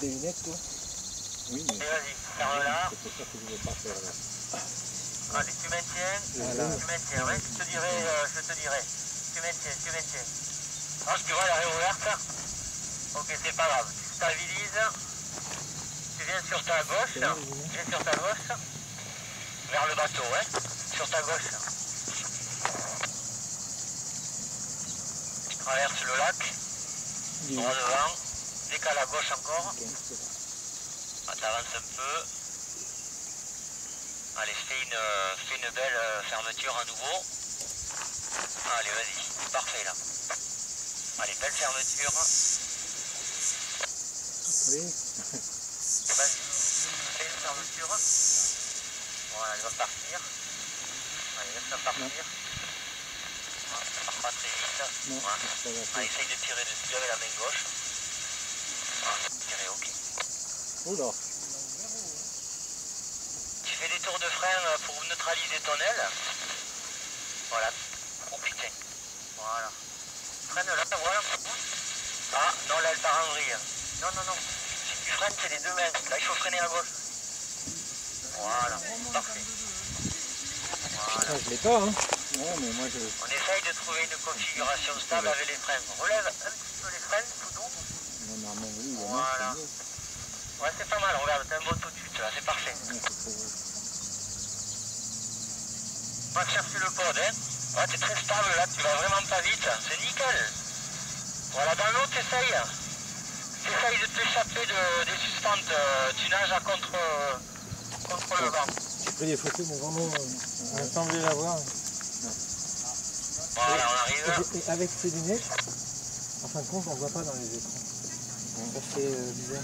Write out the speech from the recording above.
lunettes, toi? Oui, mais... Vas-y, ferme-la. C'est pour ça que je ne vais pas faire là. Allez, tu maintiens. Voilà. Tu maintiens, ouais, je te dirai. Tu maintiens. Ah, tu vois, elle est réouverte. Ok, c'est pas grave. Tu stabilises. Tu viens sur ta gauche. Vers le bateau, ouais. Sur ta gauche. Tu traverses le lac. Droit devant. Décale à gauche encore. Ah, t'avances un peu. Allez, fais une belle fermeture à nouveau. Allez, vas-y. Parfait, là. Allez, belle fermeture. Oui. Vas-y. Fais une fermeture. Voilà, elle va partir. Allez, laisse-la partir. Voilà, ça part pas très vite. Non, voilà. ça va. Allez, essaye de tirer dessus avec la main gauche. Voilà, tirer, ok. Oula. Tu fais des tours de frein pour neutraliser ton aile. Voilà. Oh putain. Voilà. Freine là, voilà. Ah, non, là, elle part en vrille. Non. Si tu freines, c'est les deux mains. Là, il faut freiner à gauche. Voilà. Parfait. Voilà. Ah, je l'ai pas, hein. Non, mais moi je... On essaye de trouver une configuration stable avec les freins. Relève un petit peu les freins, tout doux. Normalement, oui. Voilà. Ouais, c'est pas mal. Regarde, t'as un bon tout de suite, là. C'est parfait. Va chercher le code, hein. Ouais, t'es très stable, là. Tu vas vraiment pas vite. C'est nickel. Voilà, dans l'eau, t'essayes de t'échapper des suspentes. Tu nages à contre le vent. J'ai pris des photos, mais vraiment, on a semblé la voir. Voilà, on arrive. Et avec ces lunettes, en fin de compte, on ne voit pas dans les écrans. Ça fait bizarre.